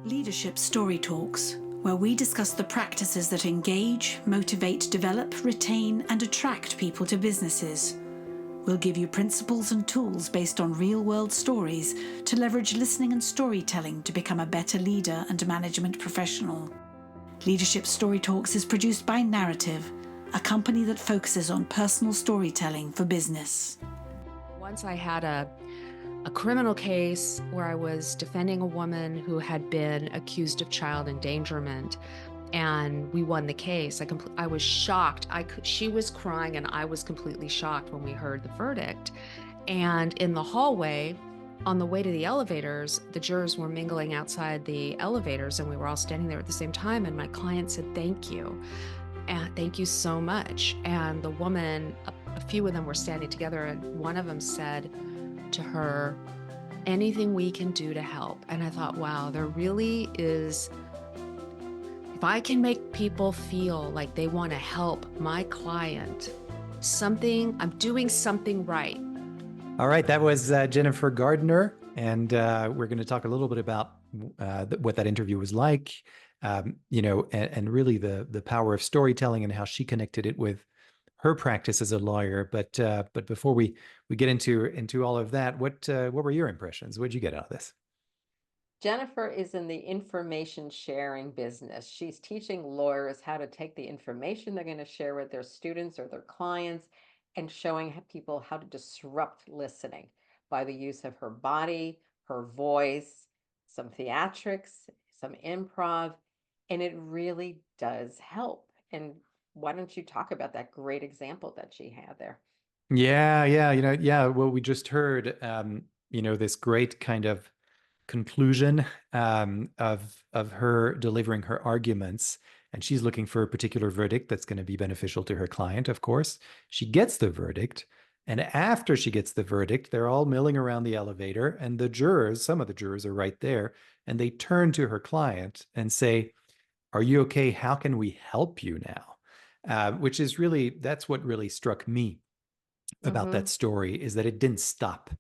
Leadership Story Talks, where we discuss the practices that engage, motivate, develop, retain, and attract people to businesses. We'll give you principles and tools based on real-world stories to leverage listening and storytelling to become a better leader and management professional. Leadership Story Talks is produced by Narativ, a company that focuses on personal storytelling for business. Once I had a criminal case where I was defending a woman who had been accused of child endangerment, and we won the case. I was shocked. She was crying, and I was completely shocked when we heard the verdict. And in the hallway, on the way to the elevators, the jurors were mingling outside the elevators, and we were all standing there at the same time. And my client said, "Thank you. And thank you so much." And the woman, a few of them were standing together, and one of them said to her, "Anything we can do to help." And I thought, wow, there really is, if I can make people feel like they want to help my client, I'm doing something right. All right, that was Jennifer Gardner, and we're going to talk a little bit about what that interview was like, and really the power of storytelling and how she connected it with her practice as a lawyer. But before we get into all of that, what were your impressions? What did you get out of this? Jennifer is in the information sharing business. She's teaching lawyers how to take the information they're going to share with their students or their clients and showing people how to disrupt listening by the use of her body, her voice, some theatrics, some improv, and it really does help. And why don't you talk about that great example that she had there? Yeah. Well, we just heard, this great kind of conclusion of her delivering her arguments, and she's looking for a particular verdict that's going to be beneficial to her client. Of course, she gets the verdict, and after she gets the verdict, they're all milling around the elevator, and some of the jurors are right there, and they turn to her client and say, "Are you okay? How can we help you now?" Which is really, that's what really struck me about that story, is that it didn't stop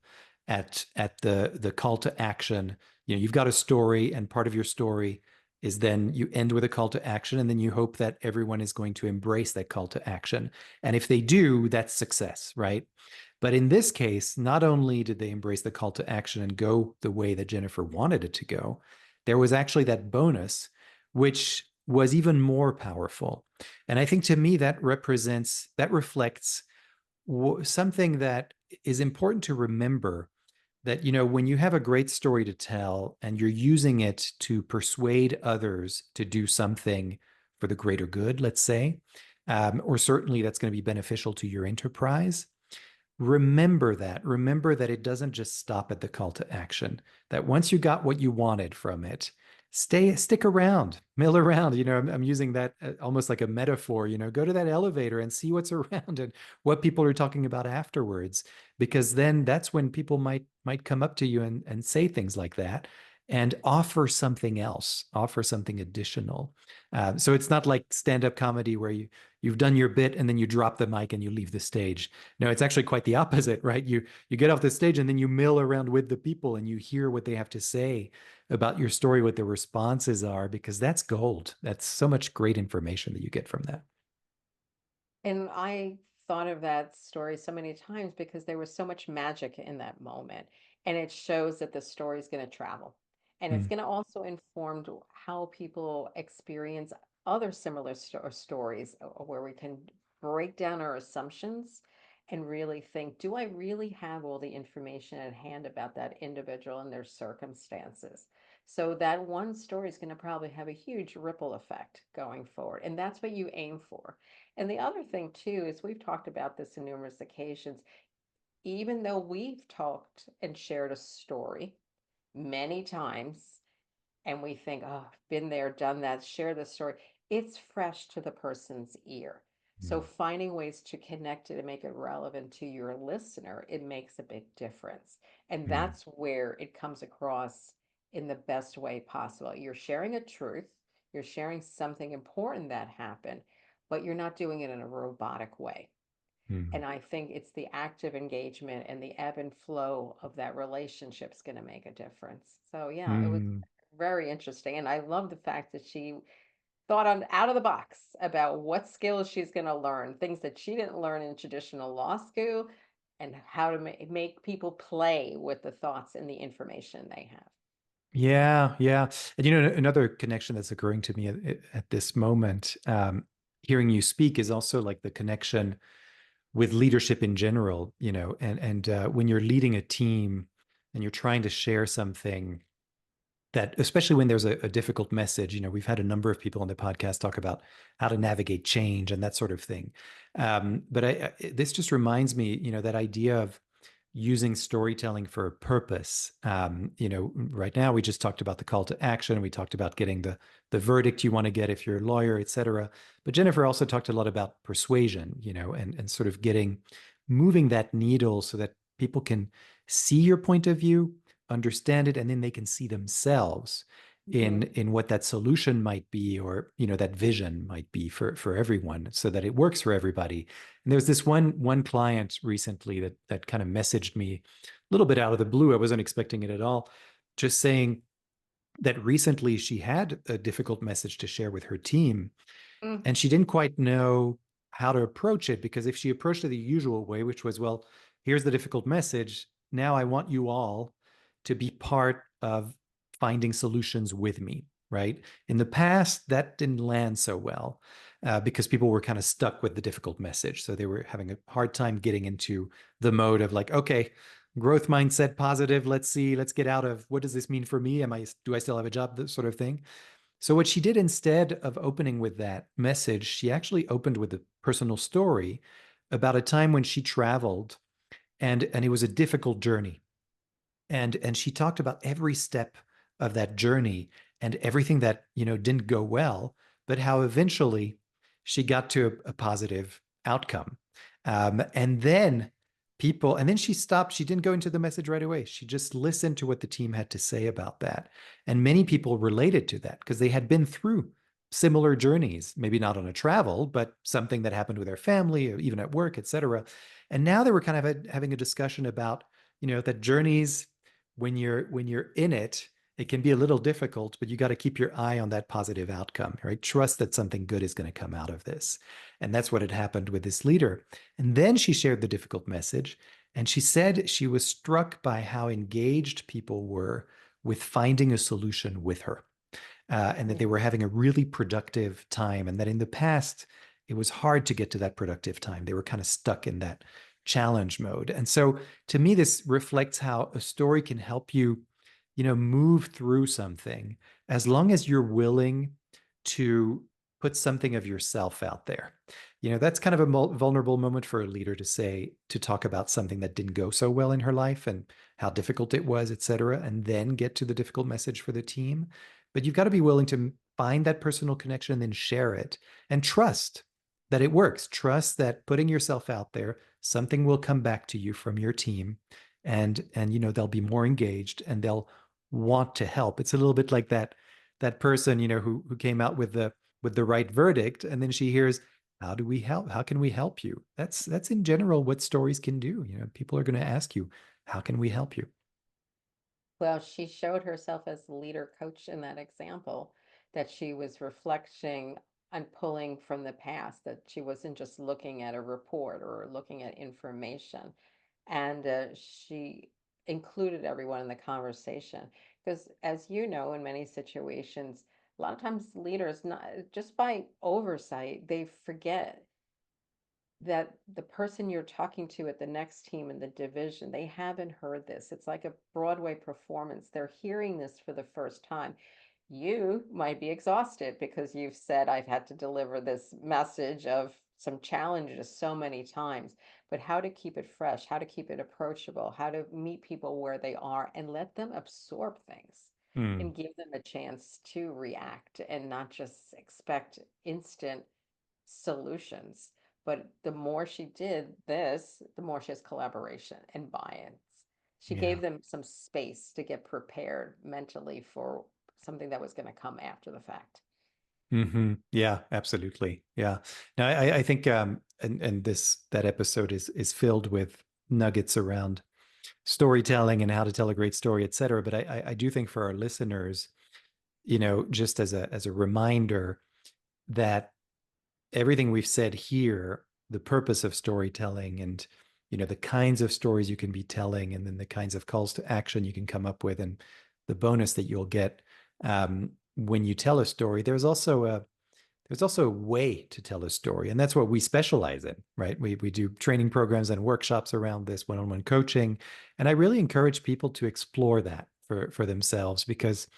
at the call to action. You've got a story, and part of your story is then you end with a call to action, and then you hope that everyone is going to embrace that call to action. And if they do, that's success, right? But in this case, not only did they embrace the call to action and go the way that Jennifer wanted it to go, there was actually that bonus, which was even more powerful. And I think, to me, that reflects something that is important to remember, that, when you have a great story to tell and you're using it to persuade others to do something for the greater good, let's say, or certainly that's going to be beneficial to your enterprise, remember that it doesn't just stop at the call to action, that once you got what you wanted from it, stick around, mill around. I'm using that almost like a metaphor. Go to that elevator and see what's around and what people are talking about afterwards, because then that's when people might come up to you and say things like that, and offer something else, offer something additional. So it's not like stand-up comedy where you've done your bit and then you drop the mic and you leave the stage. No, it's actually quite the opposite, right? You get off the stage and then you mill around with the people and you hear what they have to say about your story, what their responses are, because that's gold. That's so much great information that you get from that. And I thought of that story so many times because there was so much magic in that moment. And it shows that the story is going to travel. And it's going to also inform how people experience other similar stories where we can break down our assumptions and really think, do I really have all the information at hand about that individual and their circumstances? So that one story is going to probably have a huge ripple effect going forward. And that's what you aim for. And the other thing too is we've talked about this in numerous occasions. Even though we've talked and shared a story many times, and we think, oh, been there, done that, share the story, it's fresh to the person's ear. So finding ways to connect it and make it relevant to your listener, it makes a big difference. And that's where it comes across in the best way possible. You're sharing a truth, you're sharing something important that happened, but you're not doing it in a robotic way. And I think it's the active engagement and the ebb and flow of that relationship is going to make a difference. So yeah, it was very interesting. And I love the fact that she thought on out of the box about what skills she's going to learn, things that she didn't learn in traditional law school, and how to make people play with the thoughts and the information they have. Yeah, yeah. And another connection that's occurring to me at this moment, hearing you speak, is also like the connection with leadership in general, and when you're leading a team and you're trying to share something that, especially when there's a difficult message, we've had a number of people on the podcast talk about how to navigate change and that sort of thing. But this just reminds me, that idea of using storytelling for a purpose. Right now we just talked about the call to action. We talked about getting the verdict you want to get if you're a lawyer, et cetera. But Jennifer also talked a lot about persuasion, and sort of moving that needle so that people can see your point of view, understand it, and then they can see themselves in what that solution might be, or that vision might be for everyone, so that it works for everybody. And there's this one client recently that kind of messaged me a little bit out of the blue. I wasn't expecting it at all, just saying that recently she had a difficult message to share with her team, Mm. and she didn't quite know how to approach it, because if she approached it the usual way, which was, well, here's the difficult message, now I want you all to be part of finding solutions with me, right? In the past, that didn't land so well, because people were kind of stuck with the difficult message. So they were having a hard time getting into the mode of like, okay, growth mindset, positive. Let's get out of, what does this mean for me? Do I still have a job? This sort of thing. So what she did, instead of opening with that message, she actually opened with a personal story about a time when she traveled, and it was a difficult journey. And she talked about every step of that journey and everything that, didn't go well, but how eventually she got to a positive outcome. And then she stopped. She didn't go into the message right away. She just listened to what the team had to say about that. And many people related to that because they had been through similar journeys, maybe not on a travel, but something that happened with their family or even at work, et cetera. And now they were kind of having a discussion about, that journeys, when you're in it, it can be a little difficult, but you got to keep your eye on that positive outcome, right? Trust that something good is going to come out of this. And that's what had happened with this leader. And then she shared the difficult message, and she said she was struck by how engaged people were with finding a solution with her, and that they were having a really productive time, and that in the past, it was hard to get to that productive time. They were kind of stuck in that challenge mode. And so to me, this reflects how a story can help you, move through something, as long as you're willing to put something of yourself out there. That's kind of a vulnerable moment for a leader to talk about something that didn't go so well in her life and how difficult it was, et cetera, and then get to the difficult message for the team. But you've got to be willing to find that personal connection and then share it, and trust that it works. Trust that putting yourself out there, something will come back to you from your team, and they'll be more engaged and they'll want to help. It's a little bit like that person, who came out with the right verdict, and then she hears, how do we help? How can we help you? That's in general what stories can do. People are going to ask you, how can we help you? Well, she showed herself as the leader coach in that example, that she was reflecting and pulling from the past, that she wasn't just looking at a report or looking at information. And she included everyone in the conversation. Because, as you know, in many situations, a lot of times leaders, not just by oversight, they forget that the person you're talking to at the next team in the division, they haven't heard this. It's like a Broadway performance. They're hearing this for the first time. You might be exhausted because you've said, I've had to deliver this message of some challenges so many times, but how to keep it fresh, how to keep it approachable, how to meet people where they are and let them absorb things Hmm. and give them a chance to react and not just expect instant solutions. But the more she did this, the more she has collaboration and buy-ins. She Yeah. gave them some space to get prepared mentally for something that was going to come after the fact. Yeah, absolutely. Yeah. Now, I think, and that episode is filled with nuggets around storytelling and how to tell a great story, et cetera. But I do think for our listeners, just as a reminder that everything we've said here, the purpose of storytelling and, the kinds of stories you can be telling, and then the kinds of calls to action you can come up with, and the bonus that you'll get when you tell a story, there's also a way to tell a story. And that's what we specialize in, right? We do training programs and workshops around this, one-on-one coaching. And I really encourage people to explore that for themselves, because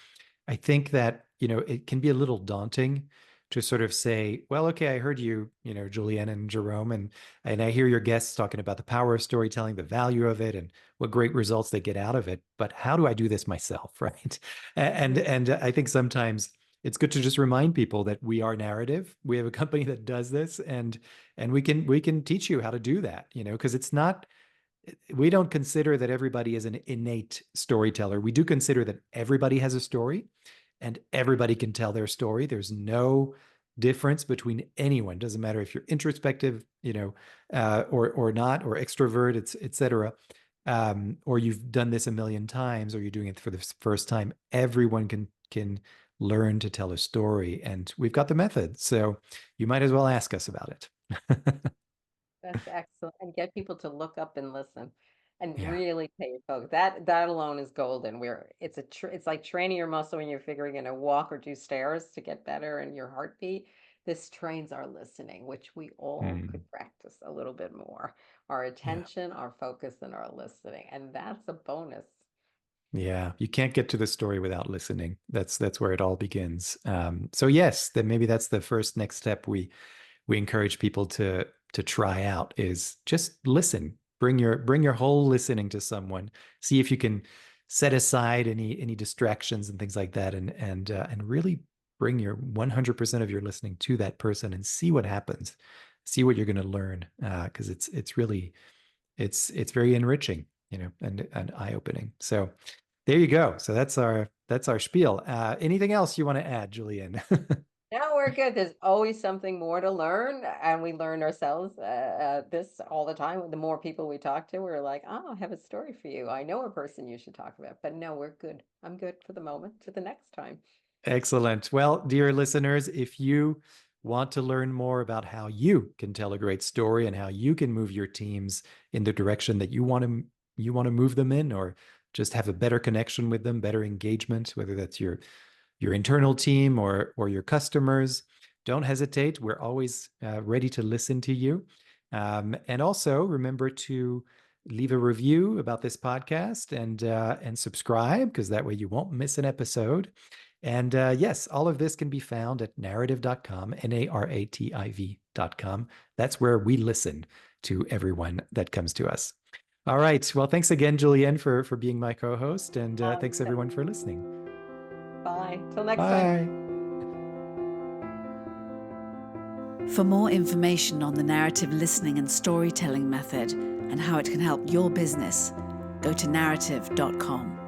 I think that, it can be a little daunting to sort of say, well, okay, I heard you, Julienne and Jerome, and I hear your guests talking about the power of storytelling, the value of it, and what great results they get out of it. But how do I do this myself, right? And I think sometimes it's good to just remind people that we are Narativ. We have a company that does this, and we can teach you how to do that, because it's not, we don't consider that everybody is an innate storyteller. We do consider that everybody has a story and everybody can tell their story. There's no difference between anyone. Doesn't matter if you're introspective, or not, or extrovert, et cetera, or you've done this a million times, or you're doing it for the first time. Everyone can learn to tell a story, and we've got the method. So you might as well ask us about it. That's excellent. And get people to look up and listen and Yeah. really pay focus. That alone is golden. It's like training your muscle when you're figuring to walk or do stairs to get better in your heartbeat. This trains our listening, which we all Mm, could practice a little bit more. Our yeah. attention, our focus, and our listening. And that's a bonus. Yeah, you can't get to the story without listening. That's where it all begins. So yes, then maybe that's the first next step we encourage people to try out, is just listen. Bring your whole listening to someone. See if you can set aside any distractions and things like that, and really bring your 100% of your listening to that person and see what happens. See what you're going to learn, because it's really it's very enriching, and eye-opening. So there you go. So that's our spiel. Anything else you want to add, Julienne? No, we're good. There's always something more to learn, and we learn ourselves this all the time. The more people we talk to, we're like, "Oh, I have a story for you. I know a person you should talk about." But no, we're good. I'm good for the moment. To the next time. Excellent. Well, dear listeners, if you want to learn more about how you can tell a great story and how you can move your teams in the direction that you want to move them in, or just have a better connection with them, better engagement, whether that's your internal team or your customers, don't hesitate. We're always ready to listen to you. And also remember to leave a review about this podcast, and subscribe, because that way you won't miss an episode. And yes, all of this can be found at narativ.com, narativ.com. That's where we listen to everyone that comes to us. All right. Well, thanks again, Julienne, for being my co-host, and thanks everyone for listening. Bye. Till next time. Bye. For more information on the narrative listening and storytelling method and how it can help your business, go to narativ.com.